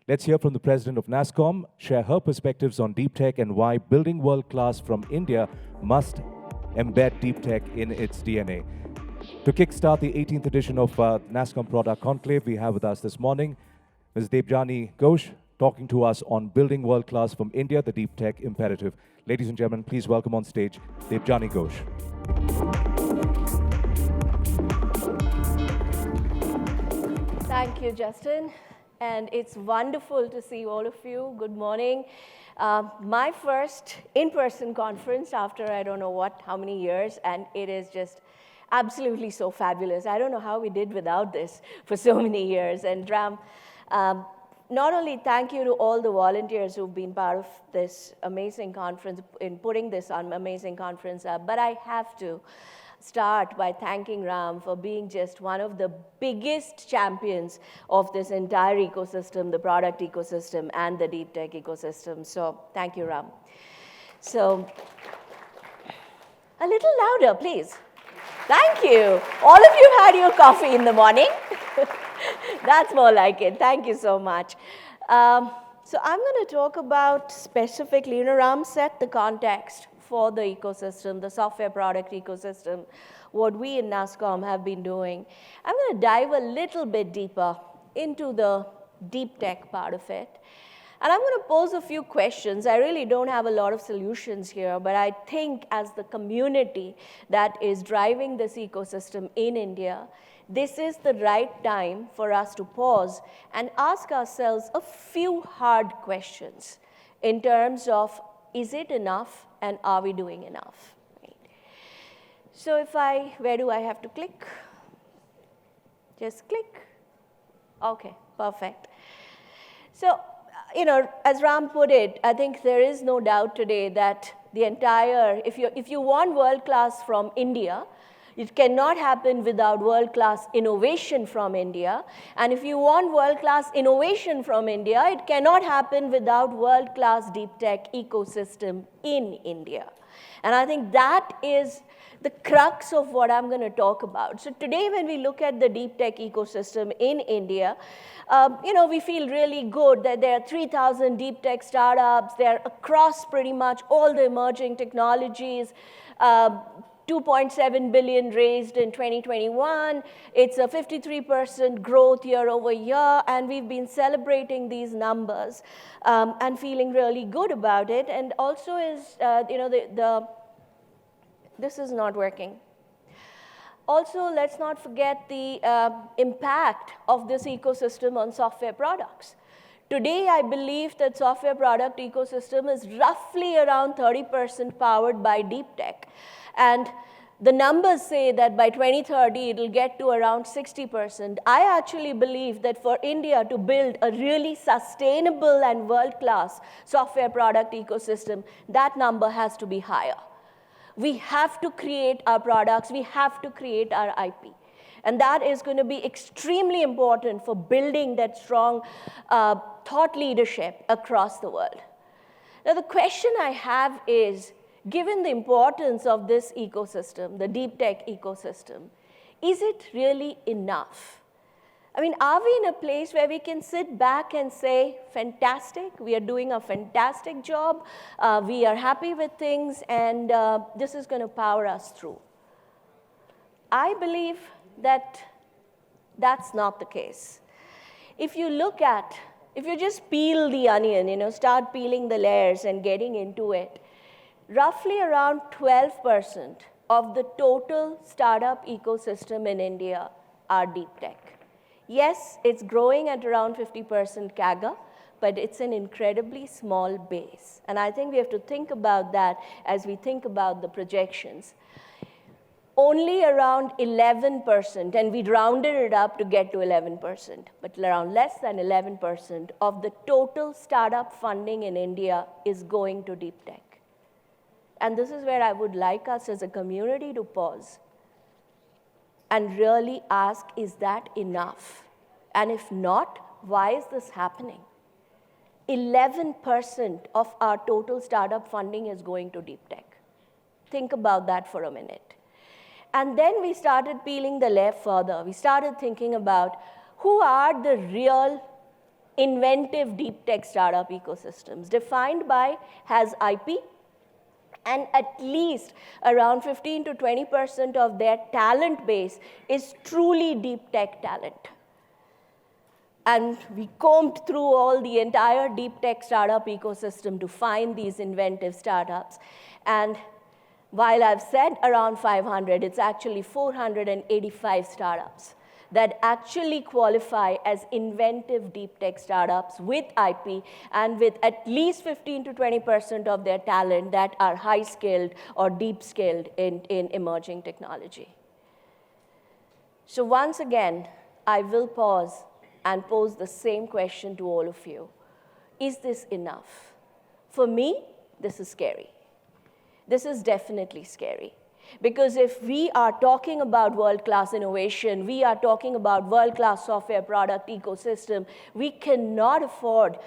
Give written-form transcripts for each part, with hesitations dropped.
Let's hear from the president of NASSCOM, share her perspectives on DeepTech and why building world-class from India must embed DeepTech in its DNA. To kickstart the 18th edition of NASSCOM Product Conclave, we have with us this morning Ms. Debjani Ghosh talking to us on building world-class from India, the DeepTech imperative. Ladies and gentlemen, please welcome on stage Debjani Ghosh. Thank you, Justin. And it's wonderful to see all of you. Good morning. My first in-person conference after I don't know how many years, and it is just absolutely so fabulous. I don't know how we did without this for so many years. And Ram, not only thank you to all the volunteers who've been part of this amazing conference, in putting this amazing conference up, but I have to start by thanking Ram for being just one of the biggest champions of this entire ecosystem, the product ecosystem and the deep tech ecosystem. So thank you, Ram. So a little louder, please. Thank you. All of you had your coffee in the morning. That's more like it. Thank you so much. So I'm going to talk about specifically, Ram set the context for the ecosystem, the software product ecosystem, what we in NASSCOM have been doing. I'm going to dive a little bit deeper into the deep tech part of it. And I'm going to pose a few questions. I really don't have a lot of solutions here, but I think as the community that is driving this ecosystem in India, this is the right time for us to pause and ask ourselves a few hard questions in terms of, is it enough and are we doing enough? Right. So where do I have to click? Just click. Okay, perfect. So, as Ram put it, I think there is no doubt today that the entire, if you want world class from India, it cannot happen without world-class innovation from India. And if you want world-class innovation from India, it cannot happen without world-class deep tech ecosystem in India. And I think that is the crux of what I'm going to talk about. So today when we look at the deep tech ecosystem in India, we feel really good that there are 3,000 deep tech startups. They're across pretty much all the emerging technologies. 2.7 billion raised in 2021. It's a 53% growth year over year, and we've been celebrating these numbers and feeling really good about it. And also is, this is not working. Also, let's not forget the impact of this ecosystem on software products. Today, I believe that software product ecosystem is roughly around 30% powered by deep tech. And the numbers say that by 2030, it'll get to around 60%. I actually believe that for India to build a really sustainable and world-class software product ecosystem, that number has to be higher. We have to create our products. We have to create our IP. And that is going to be extremely important for building that strong thought leadership across the world. Now, the question I have is, given the importance of this ecosystem, the deep tech ecosystem, is it really enough? I mean, are we in a place where we can sit back and say, fantastic, we are doing a fantastic job, we are happy with things, and this is going to power us through? I believe that that's not the case. If you just peel the onion, start peeling the layers and getting into it, roughly around 12% of the total startup ecosystem in India are deep tech. Yes, it's growing at around 50% CAGR, but it's an incredibly small base. And I think we have to think about that as we think about the projections. Only around 11%, and we rounded it up to get to 11%, but around less than 11% of the total startup funding in India is going to deep tech. And this is where I would like us as a community to pause and really ask, is that enough? And if not, why is this happening? 11% of our total startup funding is going to deep tech. Think about that for a minute. And then we started peeling the layer further. We started thinking about who are the real inventive deep tech startup ecosystems, defined by has IP, and at least around 15 to 20% of their talent base is truly deep tech talent. And we combed through all the entire deep tech startup ecosystem to find these inventive startups. And while I've said around 500, it's actually 485 startups that actually qualify as inventive deep tech startups with IP and with at least 15 to 20% of their talent that are high skilled or deep skilled in emerging technology. So once again, I will pause and pose the same question to all of you. Is this enough? For me, this is scary. This is definitely scary. Because if we are talking about world-class innovation, we are talking about world-class software product ecosystem, we cannot afford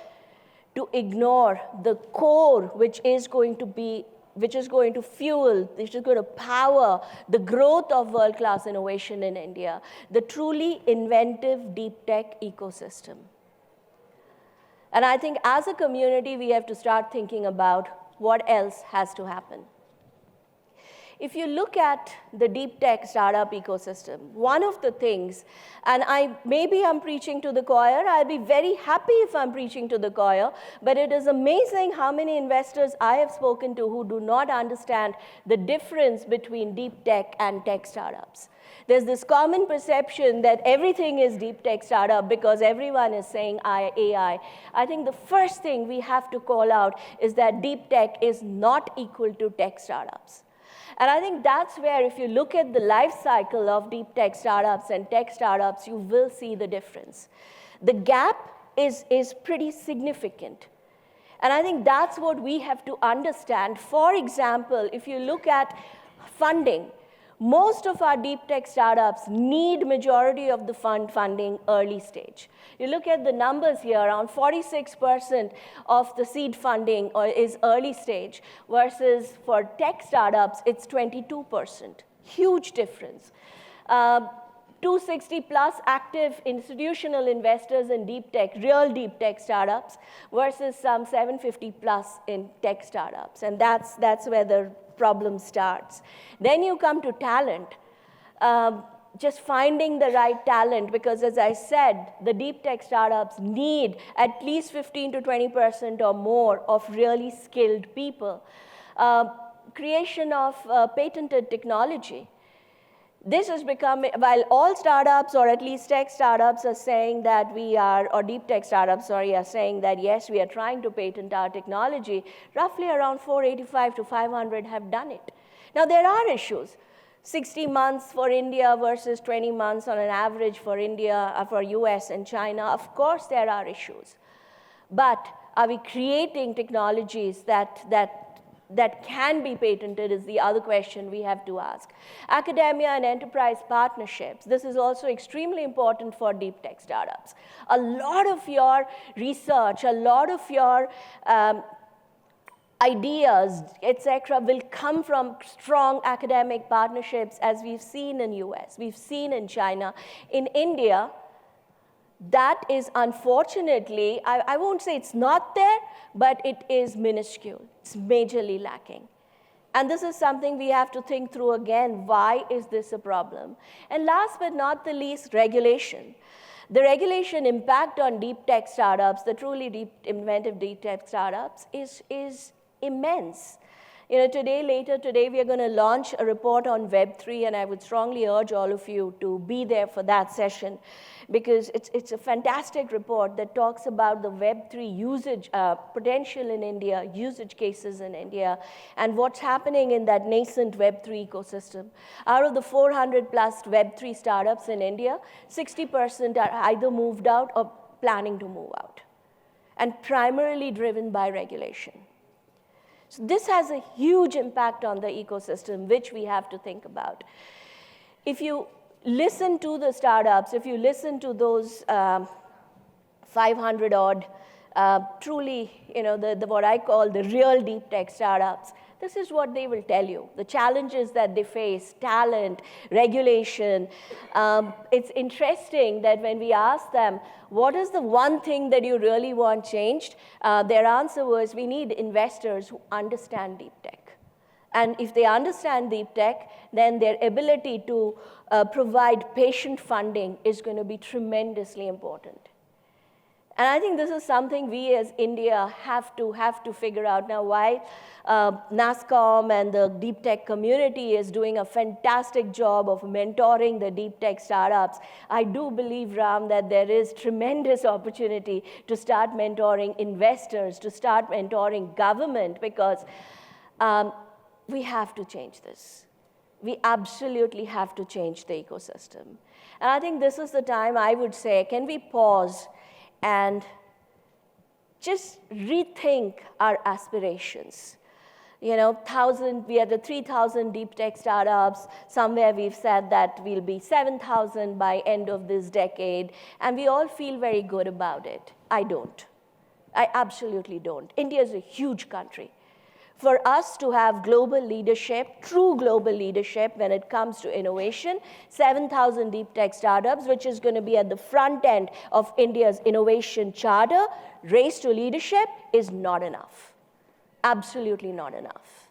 to ignore the core which is going to fuel, which is going to power the growth of world-class innovation in India, the truly inventive deep tech ecosystem. And I think as a community, we have to start thinking about what else has to happen. If you look at the deep tech startup ecosystem, one of the things, and maybe I'm preaching to the choir, I'll be very happy if I'm preaching to the choir, but it is amazing how many investors I have spoken to who do not understand the difference between deep tech and tech startups. There's this common perception that everything is deep tech startup because everyone is saying AI. I think the first thing we have to call out is that deep tech is not equal to tech startups. And I think that's where, if you look at the life cycle of deep tech startups and tech startups, you will see the difference. The gap is pretty significant. And I think that's what we have to understand. For example, if you look at funding, most of our deep tech startups need majority of the funding early stage. You look at the numbers here, around 46% of the seed funding is early stage, versus for tech startups, it's 22%. Huge difference. 260 plus active institutional investors in deep tech, real deep tech startups, versus some 750 plus in tech startups. And that's where the problem starts. Then you come to talent. Just finding the right talent, because as I said, the deep tech startups need at least 15 to 20% or more of really skilled people. Creation of patented technology. This has become, while all startups, or at least tech startups, are saying that we are, or deep tech startups, sorry, are saying that yes, we are trying to patent our technology, roughly around 485 to 500 have done it. Now, there are issues. 60 months for India versus 20 months on an average for India, for US and China. Of course, there are issues. But are we creating technologies that can be patented is the other question we have to ask. Academia and enterprise partnerships. This is also extremely important for deep tech startups. A lot of your research, a lot of your ideas, etc., will come from strong academic partnerships, as we've seen in US, we've seen in China. In India, that is unfortunately, I won't say it's not there, but it is minuscule. It's majorly lacking. And this is something we have to think through again. Why is this a problem? And last but not the least, regulation. The regulation impact on deep tech startups, the truly inventive deep tech startups, is immense. Later today, we are going to launch a report on Web3, and I would strongly urge all of you to be there for that session, because it's a fantastic report that talks about the Web3 usage potential in India, usage cases in India, and what's happening in that nascent Web3 ecosystem. Out of the 400 plus Web3 startups in India, 60% are either moved out or planning to move out, and primarily driven by regulation. So this has a huge impact on the ecosystem, which we have to think about. If you listen to the startups, if you listen to those 500 odd, truly, what I call the real deep tech startups, this is what they will tell you. The challenges that they face, talent, regulation. It's interesting that when we ask them, what is the one thing that you really want changed? Their answer was, we need investors who understand deep tech. And if they understand deep tech, then their ability to provide patient funding is going to be tremendously important. And I think this is something we as India have to figure out. Now, while NASSCOM and the deep tech community is doing a fantastic job of mentoring the deep tech startups, I do believe, Ram, that there is tremendous opportunity to start mentoring investors, to start mentoring government, because we have to change this. We absolutely have to change the ecosystem. And I think this is the time I would say, can we pause and just rethink our aspirations? You know, we had the 3,000 deep tech startups. Somewhere we've said that we'll be 7,000 by end of this decade, and we all feel very good about it. I don't. I absolutely don't. India is a huge country. For us to have global leadership, true global leadership when it comes to innovation, 7,000 deep tech startups, which is going to be at the front end of India's innovation charter, race to leadership, is not enough. Absolutely not enough.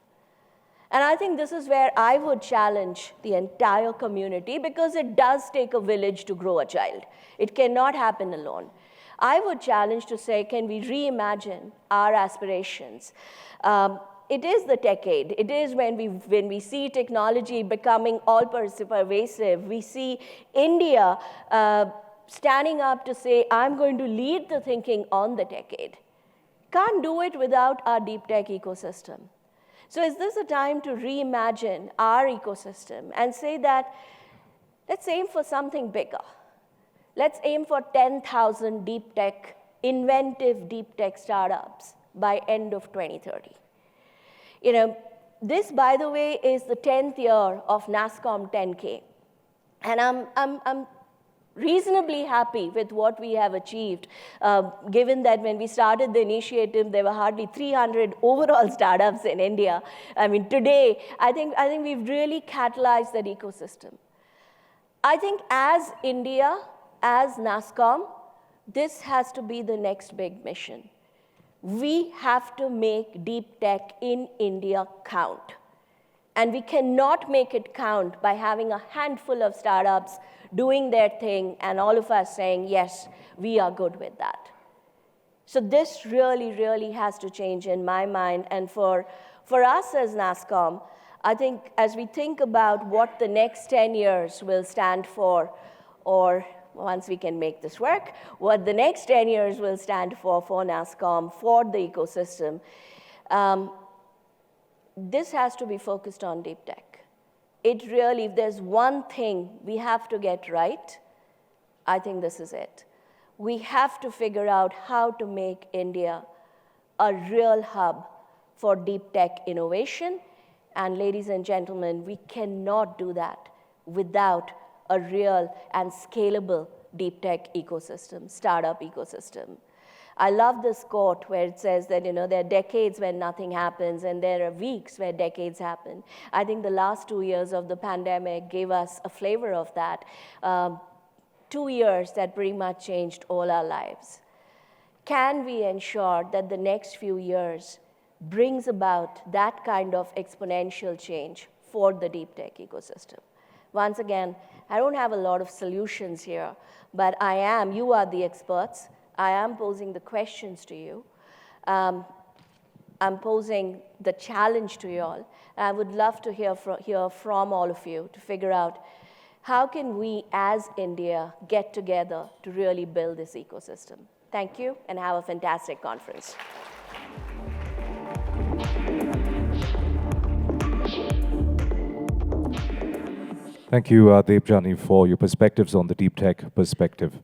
And I think this is where I would challenge the entire community, because it does take a village to grow a child. It cannot happen alone. I would challenge to say, can we reimagine our aspirations? It is the decade. It is when we see technology becoming all pervasive. We see India standing up to say, I'm going to lead the thinking on the decade. Can't do it without our deep tech ecosystem. So is this a time to reimagine our ecosystem and say that, let's aim for something bigger. Let's aim for 10,000 deep tech, inventive deep tech startups by end of 2030. You know, this, by the way, is the 10th year of NASSCOM 10K. And I'm reasonably happy with what we have achieved, given that when we started the initiative, there were hardly 300 overall startups in India. I mean, today, I think we've really catalyzed that ecosystem. I think as India, as NASSCOM, this has to be the next big mission. We have to make deep tech in India count. And we cannot make it count by having a handful of startups doing their thing and all of us saying, yes, we are good with that. So this really, really has to change in my mind. And for us as NASSCOM, I think as we think about what the next 10 years will stand for, or once we can make this work, what the next 10 years will stand for NASSCOM, for the ecosystem, this has to be focused on deep tech. It really, if there's one thing we have to get right, I think this is it. We have to figure out how to make India a real hub for deep tech innovation. And ladies and gentlemen, we cannot do that without a real and scalable deep tech ecosystem, startup ecosystem. I love this quote where it says that, you know, there are decades when nothing happens and there are weeks where decades happen. I think the last 2 years of the pandemic gave us a flavor of that. 2 years that pretty much changed all our lives. Can we ensure that the next few years brings about that kind of exponential change for the deep tech ecosystem? Once again, I don't have a lot of solutions here, but you are the experts. I am posing the questions to you. I'm posing the challenge to you all. And I would love to hear from all of you to figure out how can we as India get together to really build this ecosystem. Thank you and have a fantastic conference. Thank you, Debjani, for your perspectives on the deep tech perspective.